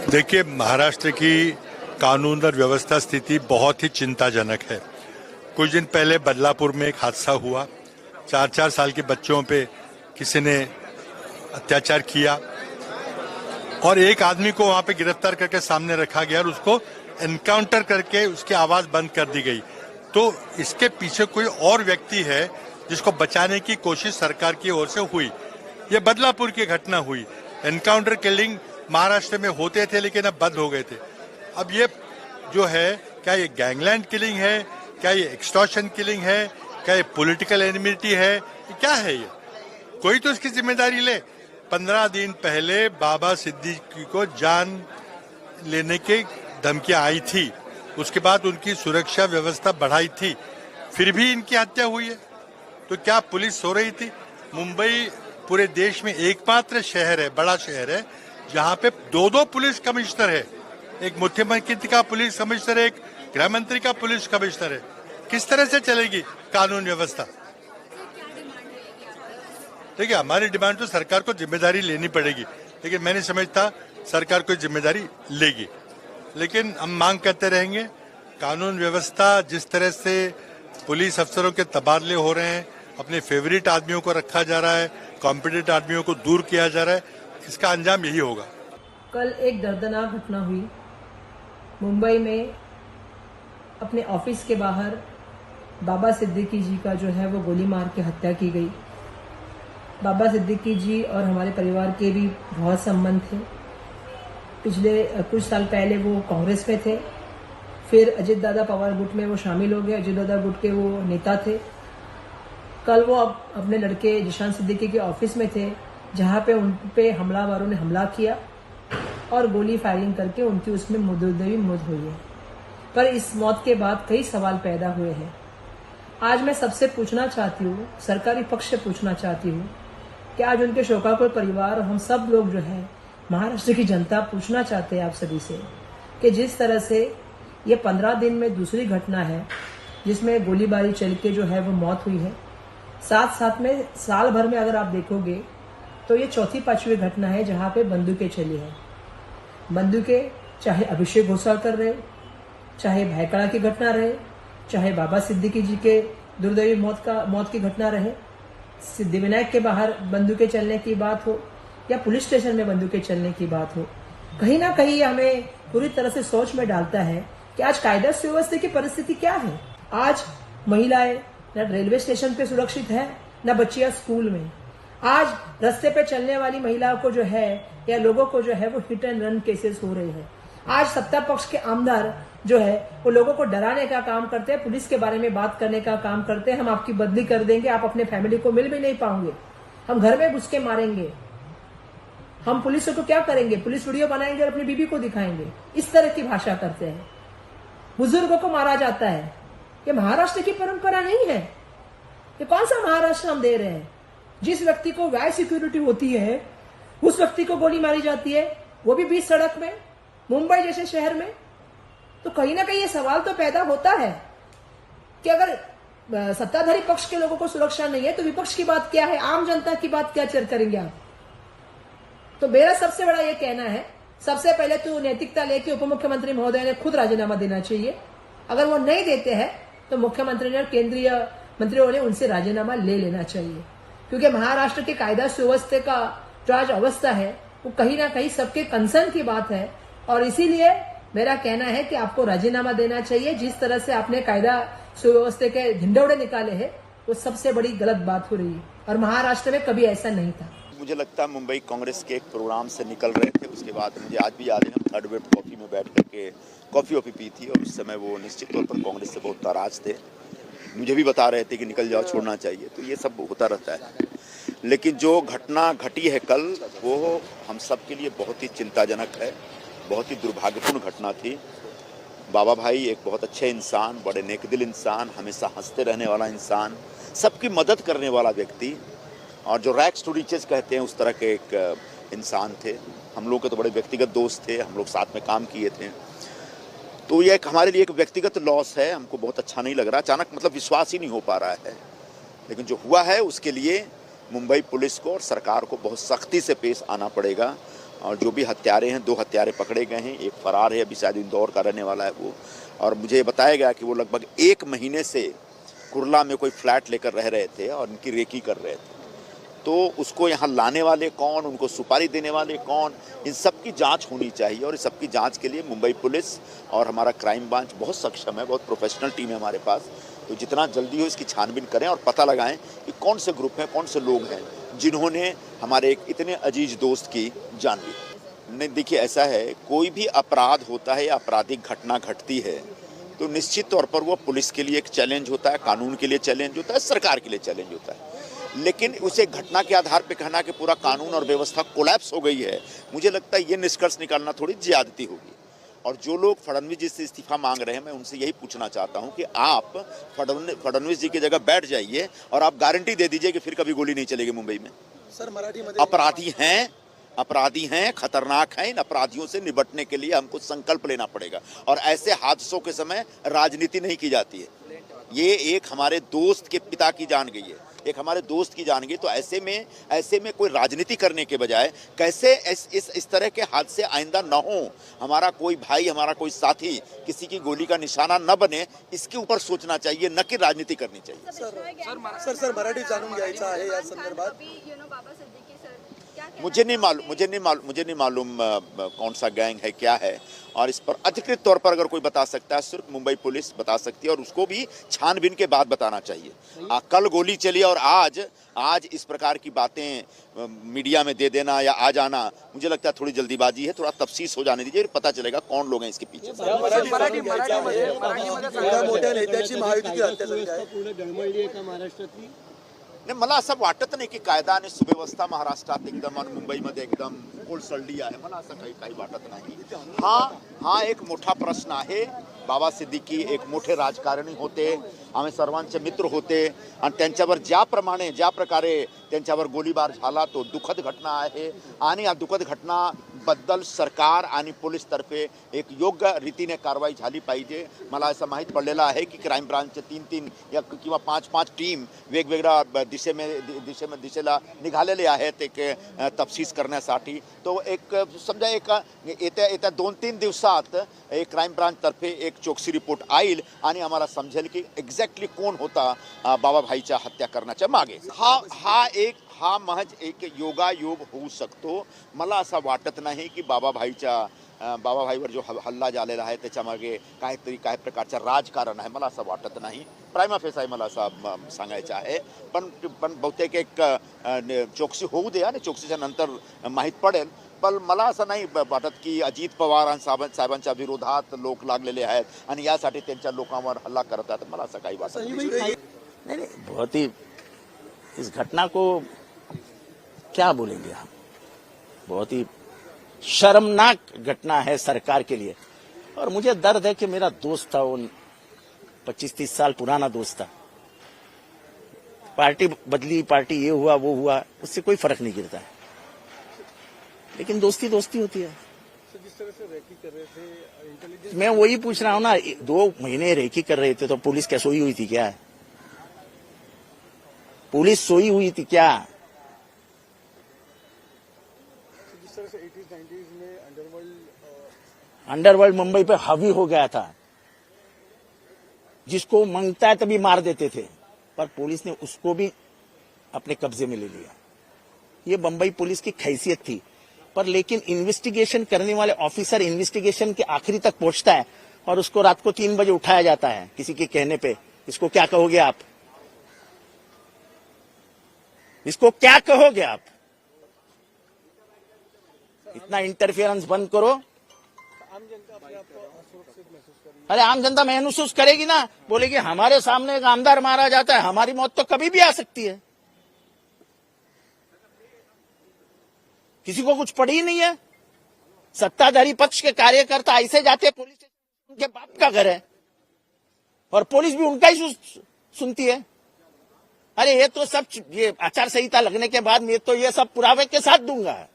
देखिए, महाराष्ट्र की कानून और व्यवस्था स्थिति बहुत ही चिंताजनक है। कुछ दिन पहले बदलापुर में एक हादसा हुआ। 4-4 साल के बच्चों पे किसी ने अत्याचार किया और एक आदमी को वहां पे गिरफ्तार करके सामने रखा गया और उसको एनकाउंटर करके उसकी आवाज बंद कर दी गई। तो इसके पीछे कोई और व्यक्ति है जिसको बचाने की कोशिश सरकार की ओर से हुई। ये बदलापुर की घटना हुई। एनकाउंटर किलिंग महाराष्ट्र में होते थे लेकिन अब बंद हो गए थे। अब ये जो है, क्या ये गैंगलैंड किलिंग है, क्या ये एक्सटॉर्शन किलिंग है, क्या ये पॉलिटिकल एनिमिटी है, क्या है ये? कोई तो इसकी जिम्मेदारी ले। 15 दिन पहले बाबा सिद्दीकी को जान लेने की धमकियां आई थी, उसके बाद उनकी सुरक्षा व्यवस्था बढ़ाई थी, फिर भी इनकी हत्या हुई है। तो क्या पुलिस सो रही थी? मुंबई पूरे देश में एकमात्र शहर है, बड़ा शहर है, जहां पे 2-2 पुलिस कमिश्नर है। एक मुख्यमंत्री का पुलिस कमिश्नर है, एक गृह मंत्री का पुलिस कमिश्नर है। किस तरह से चलेगी कानून व्यवस्था? देखिए, हमारी डिमांड तो सरकार को जिम्मेदारी लेनी पड़ेगी, लेकिन मैं नहीं समझता सरकार कोई जिम्मेदारी लेगी। लेकिन हम मांग करते रहेंगे। कानून व्यवस्था जिस तरह से पुलिस अफसरों के तबादले हो रहे हैं, अपने फेवरेट आदमियों को रखा जा रहा है, कॉम्पिटेंट आदमियों को दूर किया जा रहा है, इसका अंजाम यही होगा। कल एक दर्दनाक घटना हुई मुंबई में। अपने ऑफिस के बाहर बाबा सिद्दीकी जी का जो है वो गोली मार के हत्या की गई। बाबा सिद्दीकी जी और हमारे परिवार के भी बहुत संबंध थे। पिछले कुछ साल पहले वो कांग्रेस में थे, फिर अजित दादा पवार गुट में वो शामिल हो गए। अजित दादा गुट के वो नेता थे। कल वो अपने लड़के जिशान सिद्दीकी के ऑफिस में थे, जहां पे उन पे हमलावरों ने हमला किया और गोली फायरिंग करके उनकी उसमें मुद्दई मौत हुई है। पर इस मौत के बाद कई सवाल पैदा हुए हैं। आज मैं सबसे पूछना चाहती हूँ, सरकारी पक्ष से पूछना चाहती हूँ कि आज उनके शोकाकुल परिवार और हम सब लोग जो है महाराष्ट्र की जनता पूछना चाहते हैं आप सभी से कि जिस तरह से ये 15 दिन में दूसरी घटना है जिसमें गोलीबारी चल के जो है वो मौत हुई है, साथ में साल भर में अगर आप देखोगे तो ये 4-5वीं घटना है जहां पे बंदूकें चली है। बंदूकें चाहे अभिषेक घोसालकर रहे, चाहे भायखला की घटना रहे, चाहे बाबा सिद्दीकी जी के दुर्दैवी मौत की घटना रहे, सिद्धिविनायक के बाहर बंदूकें चलने की बात हो या पुलिस स्टेशन में बंदूकें चलने की बात हो, कहीं ना कहीं हमें पूरी तरह से सोच में डालता है कि आज कायदा सुव्यवस्था की परिस्थिति क्या है। आज महिलाएं न रेलवे स्टेशन पे सुरक्षित है, न बच्चियां स्कूल में। आज रास्ते पे चलने वाली महिलाओं को जो है या लोगों को जो है वो हिट एंड रन केसेस हो रहे हैं। आज सत्ता पक्ष के आमदार जो है वो लोगों को डराने का काम करते हैं, पुलिस के बारे में बात करने का काम करते हैं। हम आपकी बदली कर देंगे, आप अपने फैमिली को मिल भी नहीं पाओगे, हम घर में घुस के मारेंगे, हम पुलिस को क्या करेंगे, पुलिस वीडियो बनाएंगे और अपनी बीबी को दिखाएंगे। इस तरह की भाषा करते हैं। बुजुर्गों को मारा जाता है। ये महाराष्ट्र की परंपरा नहीं है। ये कौन सा महाराष्ट्र हम दे रहे हैं? जिस व्यक्ति को वाय सिक्योरिटी होती है उस व्यक्ति को गोली मारी जाती है, वो भी बीच सड़क में, मुंबई जैसे शहर में। तो कहीं ना कहीं ये सवाल तो पैदा होता है कि अगर सत्ताधारी पक्ष के लोगों को सुरक्षा नहीं है तो विपक्ष की बात क्या है, आम जनता की बात क्या करेंगे आप? तो मेरा सबसे बड़ा ये कहना है, सबसे पहले तो नैतिकता लेके उप मुख्यमंत्री महोदय ने खुद राजीनामा देना चाहिए। अगर वो नहीं देते हैं तो मुख्यमंत्री ने और केंद्रीय मंत्रियों ने उनसे राजीनामा ले लेना चाहिए, क्योंकि महाराष्ट्र के कायदा सुव्यवस्था का जो आज अवस्था है वो कहीं ना कहीं सबके कंसर्न की बात है। और इसीलिए मेरा कहना है कि आपको राजीनामा देना चाहिए। जिस तरह से आपने कायदा सुव्यवस्था के ढिंडोरे निकाले हैं वो सबसे बड़ी गलत बात हो रही है और महाराष्ट्र में कभी ऐसा नहीं था। मुझे लगता है मुंबई कांग्रेस के एक प्रोग्राम से निकल रहे थे, उसके बाद मुझे आज भी याद है हम थर्ड वेव कॉफी में बैठ करके कॉफी पी थी और उस समय वो निश्चित तौर पर कांग्रेस से बहुत नाराज थे। मुझे भी बता रहे थे कि निकल जाओ, छोड़ना चाहिए। तो ये सब होता रहता है। लेकिन जो घटना घटी है कल, वो हम सब के लिए बहुत ही चिंताजनक है, बहुत ही दुर्भाग्यपूर्ण घटना थी। बाबा भाई एक बहुत अच्छे इंसान, बड़े नेकदिल इंसान, हमेशा हंसते रहने वाला इंसान, सबकी मदद करने वाला व्यक्ति और जो रैग्स टू रिचेस कहते हैं उस तरह के एक इंसान थे। हम लोग के तो बड़े व्यक्तिगत दोस्त थे, हम लोग साथ में काम किए थे। तो ये एक हमारे लिए एक व्यक्तिगत लॉस है। हमको बहुत अच्छा नहीं लग रहा, अचानक मतलब विश्वास ही नहीं हो पा रहा है। लेकिन जो हुआ है उसके लिए मुंबई पुलिस को और सरकार को बहुत सख्ती से पेश आना पड़ेगा और जो भी हत्यारे हैं 2 हत्यारे पकड़े गए हैं, एक फरार है, अभी शायद इंदौर का रहने वाला है वो। और मुझे बताया गया कि वो लगभग 1 महीने से कुर्ला में कोई फ्लैट लेकर रह रहे थे और उनकी रेकी कर रहे थे। तो उसको यहाँ लाने वाले कौन, उनको सुपारी देने वाले कौन, इन सब की जांच होनी चाहिए। और इस सब की जांच के लिए मुंबई पुलिस और हमारा क्राइम ब्रांच बहुत सक्षम है, बहुत प्रोफेशनल टीम है हमारे पास। तो जितना जल्दी हो इसकी छानबीन करें और पता लगाएं कि कौन से ग्रुप हैं, कौन से लोग हैं जिन्होंने हमारे एक इतने अजीज दोस्त की जान ली। नहीं, देखिए ऐसा है, कोई भी अपराध होता है या आपराधिक घटना घटती है तो निश्चित तौर पर वो पुलिस के लिए एक चैलेंज होता है, कानून के लिए चैलेंज होता है, सरकार के लिए चैलेंज होता है। लेकिन उसे घटना के आधार पर कहना कि पूरा कानून और व्यवस्था कोलैप्स हो गई है, मुझे लगता है ये निष्कर्ष निकालना थोड़ी ज्यादती होगी। और जो लोग फडणवीस जी से इस्तीफा मांग रहे हैं, मैं उनसे यही पूछना चाहता हूं कि आप फडणवीस जी की जगह बैठ जाइए और आप गारंटी दे दीजिए कि फिर कभी गोली नहीं चलेगी मुंबई में। सर मराठी अपराधी हैं, खतरनाक हैं। इन अपराधियों से निपटने के लिए हमको संकल्प लेना पड़ेगा और ऐसे हादसों के समय राजनीति नहीं की जाती है। ये एक हमारे दोस्त के पिता की जान गई है, एक हमारे दोस्त की जान गई। तो ऐसे में कोई राजनीति करने के बजाय कैसे इस तरह के हादसे आइंदा न हो, हमारा कोई भाई, हमारा कोई साथी किसी की गोली का निशाना न बने, इसके ऊपर सोचना चाहिए, न कि राजनीति करनी चाहिए। सर मराठी जाणून घ्यायचं आहे या संदर्भात। मुझे नहीं मालूम कौन सा गैंग है, क्या है, और इस पर अधिकृत तौर पर अगर कोई बता सकता है सिर्फ मुंबई पुलिस बता सकती है और उसको भी छानबीन के बाद बताना चाहिए। कल गोली चली और आज इस प्रकार की बातें मीडिया में दे देना या आ जाना, मुझे लगता है थोड़ी जल्दीबाजी है। थोड़ा तफ्सीस हो जाने दीजिए, पता चलेगा कौन लोग हैं इसके पीछे। नाही, मला असं वाटत नाही की कायदा आणि सुव्यवस्था महाराष्ट्रात एकदम आणि मुंबईमध्ये एकदम कोलसडली आहे, मला असं काही वाटत नाही। हा एक मोठा प्रश्न आहे। बाबा सिद्दीकी एक मोठे राजकारणी होते, आम्ही सर्वांचे मित्र होते आणि त्यांच्यावर ज्या प्रकारे त्यांच्यावर गोळीबार झाला तो दुःखद घटना आहे आणि या दुःखद घटना बद्दल सरकार आणि पोलीस तर्फे एक योग्य रीतीने कारवाई झाली पाहिजे। मला असं माहित पडलेलं आहे की क्राइम ब्रांचचे 3 या किंवा 5 टीम वेगवेगळ्या दिशेला निघालेले आहेत एक तफ्तीश करण्यासाठी। तो एक समजा एक येत्या 2-3 दिवसात एक क्राइम ब्रांच तर्फे एक चौकसी रिपोर्ट आईल आणि आम्हाला समजेल की एक्झॅक्टली कोण होता बाबाभाईच्या हत्या करण्याच्या मागे। हा महज एक योगायोग होऊ शकतो। मला असं वाटत नाही की बाबाभाईवर जो हल्ला झालेला आहे त्याच्यामागे काही प्रकारचं राजकारण आहे, मला असं वाटत नाही। प्राइमा फेसाई मला असं सांगायचं आहे, पण बहुतेक एक चौकसी होऊ द्या आणि चौकसीच्या नंतर माहीत पडेल। पण मला असं नाही वाटत की अजित पवार साहेबांच्या विरोधात लोक लागलेले आहेत आणि यासाठी त्यांच्या लोकांवर हल्ला करतात, मला असं काही वाटत नहीं, बहुत ही इस घटना को क्या बोलेंगे हम, बहुत ही शर्मनाक घटना है सरकार के लिए। और मुझे दर्द है कि मेरा दोस्त था, वो 25-30 साल पुराना दोस्त था। पार्टी बदली, पार्टी ये हुआ वो हुआ, उससे कोई फर्क नहीं गिरता है, लेकिन दोस्ती होती है। जिस तरह से रेकी कर रहे थे इंटेलिजेंस, मैं वही पूछ रहा हूं ना, 2 महीने रेकी कर रहे थे तो पुलिस क्या सोई हुई थी क्या? पुलिस सोई हुई थी क्या? जिस तरह से 80s-90s में अंडरवर्ल्ड मुंबई पे हावी हो गया था, जिसको मांगता है तभी मार देते थे, पर पुलिस ने उसको भी अपने कब्जे में ले लिया। ये बंबई पुलिस की खैसियत थी। पर लेकिन इन्वेस्टिगेशन करने वाले ऑफिसर इन्वेस्टिगेशन के आखिरी तक पहुंचता है और उसको रात को 3 बजे उठाया जाता है किसी के कहने पे। इसको क्या कहोगे आप? इसको क्या कहोगे आप? इतना इंटरफेरेंस बंद करो। आम जनता अपने आप को असुरक्षित महसूस कर रही है। अरे आम जनता महसूस करेगी ना, बोलेगी हमारे सामने एक आमदार मारा जाता है, हमारी मौत तो कभी भी आ सकती है। किसी को कुछ पड़ी ही नहीं है। सत्ताधारी पक्ष के कार्यकर्ता ऐसे जाते पुलिस स्टेशन, उनके बाप का घर है और पुलिस भी उनका ही सुनती है। अरे ये तो सब, ये आचार संहिता लगने के बाद मैं तो ये सब पुरावे के साथ दूंगा।